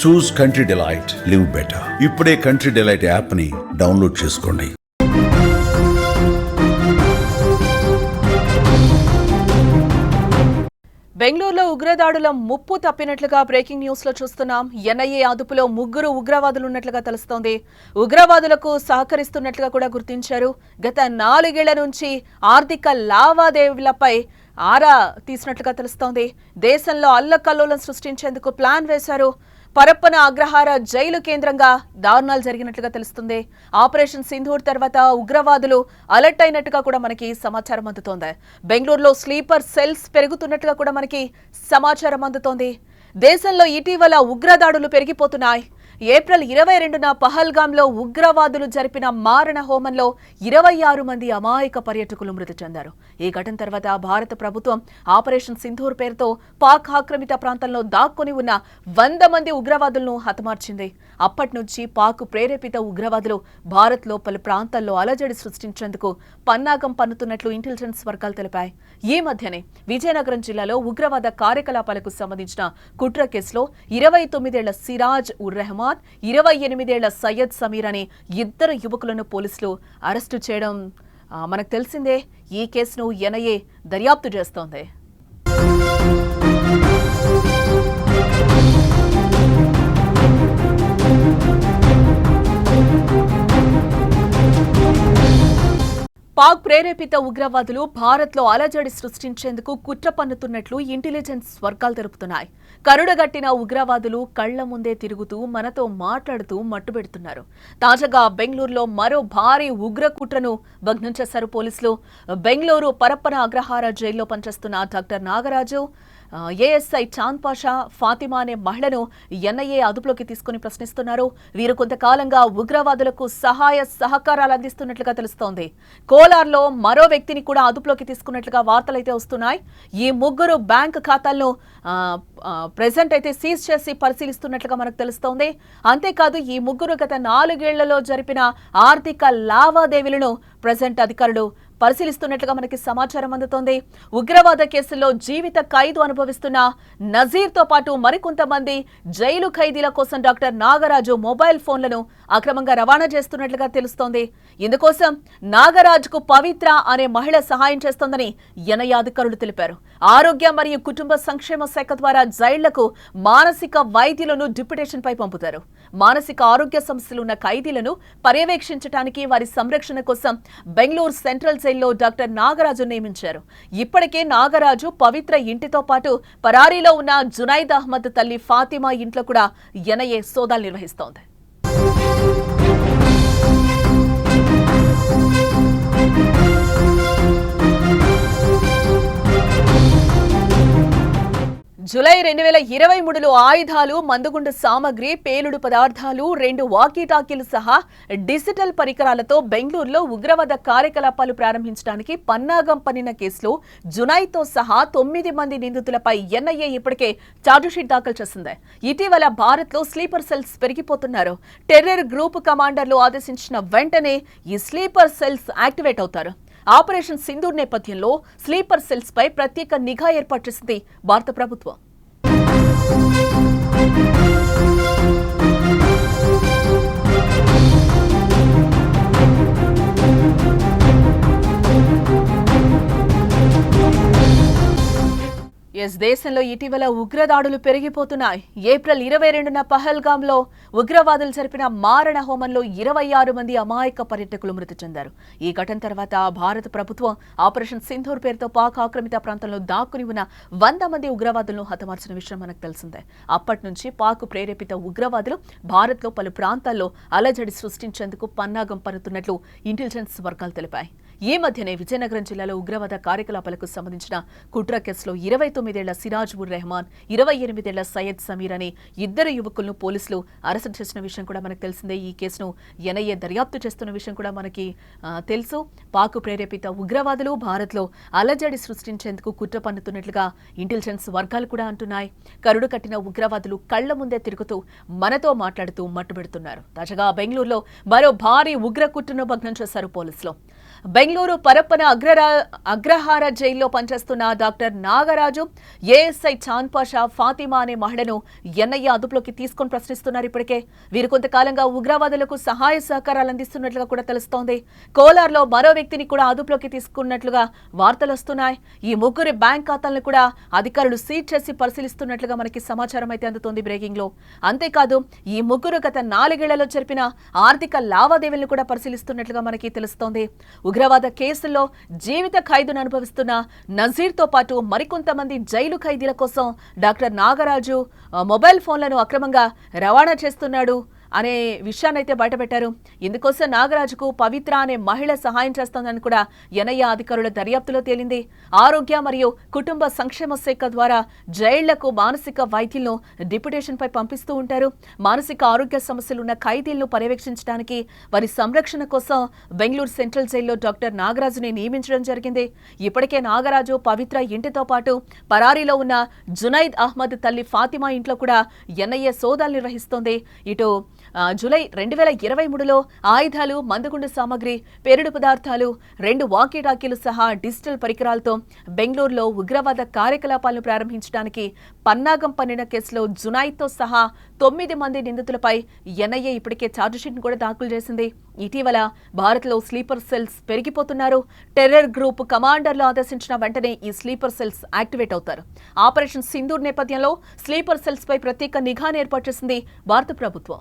చూస్ country delight, live better. ఇప్పుడే country delight app ని download చేసుకోండి. బెంగళూరులో ఉగ్రదాడుల ముప్పు తప్పినట్లుగా బ్రేకింగ్ న్యూస్ లో చూస్తున్నాం. ఎన్ఐఏ అదుపులో 3 ఉగ్రవాదులు ఉన్నట్లుగా తెలుస్తోంది. ఉగ్రవాదులకు సహకరిస్తున్నట్లుగా కూడా గుర్తించారు. గత 4 ఏళ్ల నుంచి ఆర్థిక లావాదేవీలపై ఆరా తీసినట్లుగా తెలుస్తోంది. దేశంలో అల్లకల్లోలం సృష్టించేందుకు ప్లాన్ వేశారు. పరప్పన అగ్రహార జైలు కేంద్రంగా దారుణాలు జరిగినట్లుగా తెలుస్తుంది. ఆపరేషన్ సింధూర్ తర్వాత ఉగ్రవాదులు అలర్ట్ అయినట్టుగా కూడా మనకి సమాచారం అందుతోంది. బెంగళూరులో స్లీపర్ సెల్స్ పెరుగుతున్నట్టుగా కూడా మనకి సమాచారం అందుతోంది. దేశంలో ఇటీవల ఉగ్రదాడులు పెరిగిపోతున్నాయి. ఏప్రిల్ 22న పహల్గాంలో ఉగ్రవాదులు జరిపిన మారణ హోమంలో 26 మంది అమాయక పర్యాటకులు మృతి చెందారు. ఈ ఘటన తర్వాత భారత ప్రభుత్వం ఆపరేషన్ సింధూర్ పేరుతో పాక్ ఆక్రమిత ప్రాంతంలో దాక్కుని ఉన్న 100 మంది ఉగ్రవాదులను హతమార్చింది. అప్పటి నుంచి పాక్ ప్రేరేపిత ఉగ్రవాదులు భారత్లో పలు ప్రాంతాల్లో అలజడి సృష్టించేందుకు పన్నాగం పన్నుతున్నట్లు ఇంటెలిజెన్స్ వర్గాలు తెలిపాయి. ఈ మధ్యనే విజయనగరం జిల్లాలో ఉగ్రవాద కార్యకలాపాలకు సంబంధించిన కుట్ర కేసులో 29 ఏళ్ల సిరాజ్ ఉర్ రెహమాన్, 28 ఏళ్ల సయ్యద్ సమీర్ అనే 2 యువకులను పోలీసులు అరెస్టు చేయడం మనకు తెలిసిందే. ఈ కేసును ఎన్ఐఏ దర్యాప్తు చేస్తోంది. పాక్ ప్రేరేపిత ఉగ్రవాదులు భారత్లో అలజడి సృష్టించేందుకు కుట్ర పన్నుతున్నట్లు ఇంటెలిజెన్స్ వర్గాలు తెలుపుతున్నాయి. కరుడగట్టిన ఉగ్రవాదులు కళ్ల ముందే తిరుగుతూ మనతో మాట్లాడుతూ మట్టుబెడుతున్నారు. తాజాగా బెంగళూరులో మరో భారీ ఉగ్ర కుట్రను భగ్నం చేశారు పోలీసులు. బెంగళూరు పరప్పన అగ్రహార జైల్లో పనిచేస్తున్న డాక్టర్ నాగరాజు, ఏఎస్ఐ చాంద్ పాషా, ఫాతిమా అనే మహిళను ఎన్ఐఏ అదుపులోకి తీసుకుని ప్రశ్నిస్తున్నారు. వీరు కొంతకాలంగా ఉగ్రవాదులకు సహాయ సహకారాలు అందిస్తున్నట్లుగా తెలుస్తోంది. కోలార్లో మరో వ్యక్తిని కూడా అదుపులోకి తీసుకున్నట్లుగా వార్తలైతే వస్తున్నాయి. ఈ 3 బ్యాంక్ ఖాతాలను ప్రెజెంట్ అయితే సీజ్ చేసి పరిశీలిస్తున్నట్లుగా మనకు తెలుస్తోంది. అంతేకాదు ఈ 3 గత 4 ఏళ్లలో జరిపిన ఆర్థిక లావాదేవీలను ప్రెజెంట్ అధికారులు పరిశీలిస్తున్నట్లుగా మనకి సమాచారం అందుతోంది. ఉగ్రవాద కేసుల్లో జీవిత ఖైదు అనుభవిస్తున్న నజీర్తో పాటు మరికొంతమంది జైలు ఖైదీల కోసం డాక్టర్ నాగరాజు మొబైల్ ఫోన్లను అక్రమంగా రవాణా చేస్తున్నట్లుగా తెలుస్తోంది. ఇందుకోసం నాగరాజుకు పవిత్ర అనే మహిళ సహాయం చేస్తోందని ఎన్ఐఏ అధికారులు తెలిపారు. ఆరోగ్య మరియు కుటుంబ సంక్షేమ శాఖ ద్వారా జైళ్లకు మానసిక వైద్యులను డిప్యుటేషన్ పై పంపుతారు. మానసిక ఆరోగ్య సమస్యలు ఉన్న ఖైదీలను పర్యవేక్షించడానికి, వారి సంరక్షణ కోసం బెంగళూరు సెంట్రల్ జైల్లో డాక్టర్ నాగరాజు నియమించారు. ఇప్పటికే నాగరాజు పవిత్ర ఇంటితో పాటు పరారీలో ఉన్న జునైద్ అహ్మద్ తల్లి ఫాతిమా ఇంట్లో కూడా ఎన్ఐఏ సోదాలు నిర్వహిస్తోంది. జూలై 2023లో ఆయుధాలు, మందుగుండు సామగ్రి, పేలుడు పదార్థాలు, 2 వాకీటాకీలు సహా డిజిటల్ పరికరాలతో బెంగళూరులో ఉగ్రవాద కార్యకలాపాలు ప్రారంభించడానికి పన్నాగం పన్నిన కేసులో జునైద్తో సహా 9 మంది నిందితులపై ఎన్ఐఏ ఇప్పటికే ఛార్జిషీట్ దాఖలు చేసింది. ఇటీవల భారత్లో స్లీపర్ సెల్స్ పెరిగిపోతున్నారు. టెర్రర్ గ్రూప్ కమాండర్లు ఆదేశించిన వెంటనే ఈ స్లీపర్ సెల్స్ యాక్టివేట్ అవుతారు. ఆపరేషన్ సింధూర్ నేపథ్యంలో స్లీపర్ సెల్స్ పై ప్రత్యేక నిఘా ఏర్పాటు చేసింది భారత ప్రభుత్వం. దేశంలో ఇటీవల ఉగ్రదాడులు పెరిగిపోతున్నాయి. ఏప్రిల్ 22న పహల్గాంలో ఉగ్రవాదులు జరిపిన మారణ హోమంలో 26 మంది అమాయక పర్యాటకులు మృతి చెందారు. ఈ ఘటన తర్వాత భారత ప్రభుత్వం ఆపరేషన్ సింధూర్ పేరుతో పాక్ ఆక్రమిత ప్రాంతంలో దాక్కుని ఉన్న 100 మంది ఉగ్రవాదులను హతమార్చిన విషయం మనకు తెలిసిందే. అప్పటి నుంచి పాక్ ప్రేరేపిత ఉగ్రవాదులు భారత్లో పలు ప్రాంతాల్లో అలజడి సృష్టించేందుకు పన్నాగం పన్నుతున్నట్లు ఇంటెలిజెన్స్ వర్గాలు తెలిపాయి. ఈ మధ్యనే విజయనగరం జిల్లాలో ఉగ్రవాద కార్యకలాపాలకు సంబంధించిన కుట్ర కేసులో 29 ఏళ్ల సిరాజ్ ఉర్ రెహమాన్, 28 ఏళ్ల సయ్యద్ సమీర్ అనే 2 యువకులను పోలీసులు అరెస్టు చేసిన విషయం కూడా మనకు తెలిసిందే. ఈ కేసును ఎన్ఐఏ దర్యాప్తు చేస్తున్న విషయం కూడా మనకి తెలుసు. పాక్ ప్రేరేపిత ఉగ్రవాదులు భారత్లో అలజడి సృష్టించేందుకు కుట్ర పన్నుతున్నట్లుగా ఇంటెలిజెన్స్ వర్గాలు కూడా అంటున్నాయి. కరుడు కట్టిన ఉగ్రవాదులు కళ్ల ముందే తిరుగుతూ మనతో మాట్లాడుతూ మట్టుబెడుతున్నారు. తాజాగా బెంగళూరులో మరో భారీ ఉగ్ర కుట్రను భగ్నం చేశారు పోలీసులు. బెంగళూరు పరప్పన అగ్రహార జైల్లో పనిచేస్తున్న డాక్టర్ నాగరాజు, ఏఎస్ఐ చాంద్ పాషా, ఫాతిమా అనే మహిళను ఎన్ఐఏ అదుపులోకి తీసుకొని ప్రశ్నిస్తున్నారు. ఇప్పటికే వీరు కొంతకాలంగా ఉగ్రవాదులకు సహాయ సహకారాలు అందిస్తున్నట్లుగా కూడా తెలుస్తోంది. కోలార్లో మరో వ్యక్తిని కూడా అదుపులోకి తీసుకున్నట్లుగా వార్తలు వస్తున్నాయి. ఈ ముగ్గురి బ్యాంక్ ఖాతాలను కూడా అధికారులు సీజ్ చేసి పరిశీలిస్తున్నట్లుగా మనకి సమాచారం అయితే అందుతోంది బ్రేకింగ్ లో. అంతేకాదు ఈ ముగ్గురు గత 4 ఏళ్లలో జరిపిన ఆర్థిక లావాదేవీలను కూడా పరిశీలిస్తున్నట్లుగా మనకి తెలుస్తోంది. ఉగ్రవాద కేసుల్లో జీవిత ఖైదును అనుభవిస్తున్న నజీర్తో పాటు మరికొంతమంది జైలు ఖైదీల కోసం డాక్టర్ నాగరాజు మొబైల్ ఫోన్లను అక్రమంగా రవాణా చేస్తున్నాడు అనే విషయాన్ని అయితే బయటపెట్టారు. ఇందుకోసం నాగరాజుకు పవిత్ర అనే మహిళ సహాయం చేస్తోందని కూడా ఎన్ఐఏ అధికారుల దర్యాప్తులో తేలింది. ఆరోగ్య మరియు కుటుంబ సంక్షేమ శాఖ ద్వారా జైళ్లకు మానసిక వైద్యులను డిప్యుటేషన్ పై పంపిస్తూ ఉంటారు. మానసిక ఆరోగ్య సమస్యలు ఉన్న ఖైదీలను పర్యవేక్షించడానికి, వారి సంరక్షణ కోసం బెంగళూరు సెంట్రల్ జైల్లో డాక్టర్ నాగరాజుని నియమించడం జరిగింది. ఇప్పటికే నాగరాజు పవిత్ర ఇంటితో పాటు పరారీలో ఉన్న జునైద్ అహ్మద్ తల్లి ఫాతిమా ఇంట్లో కూడా ఎన్ఐఏ సోదాలు నిర్వహిస్తోంది. ఇటు జూలై 2023లో ఆయుధాలు, మందుగుండు సామగ్రి, పేలుడు పదార్థాలు, 2 వాకీటాకీలు సహా డిజిటల్ పరికరాలతో బెంగళూరులో ఉగ్రవాద కార్యకలాపాలను ప్రారంభించడానికి పన్నాగం పన్నిన కేసులో జునైద్తో సహా 9 మంది నిందితులపై ఎన్ఐఏ ఇప్పటికే ఛార్జిషీట్ను కూడా దాఖలు చేసింది. ఇటీవల భారత్లో స్లీపర్ సెల్స్ పెరిగిపోతున్నారు. టెర్రర్ గ్రూప్ కమాండర్లు ఆదేశించిన వెంటనే ఈ స్లీపర్ సెల్స్ యాక్టివేట్ అవుతారు. ఆపరేషన్ సింధూర్ నేపథ్యంలో స్లీపర్ సెల్స్ పై ప్రత్యేక నిఘాను ఏర్పాటు చేసింది భారత ప్రభుత్వం.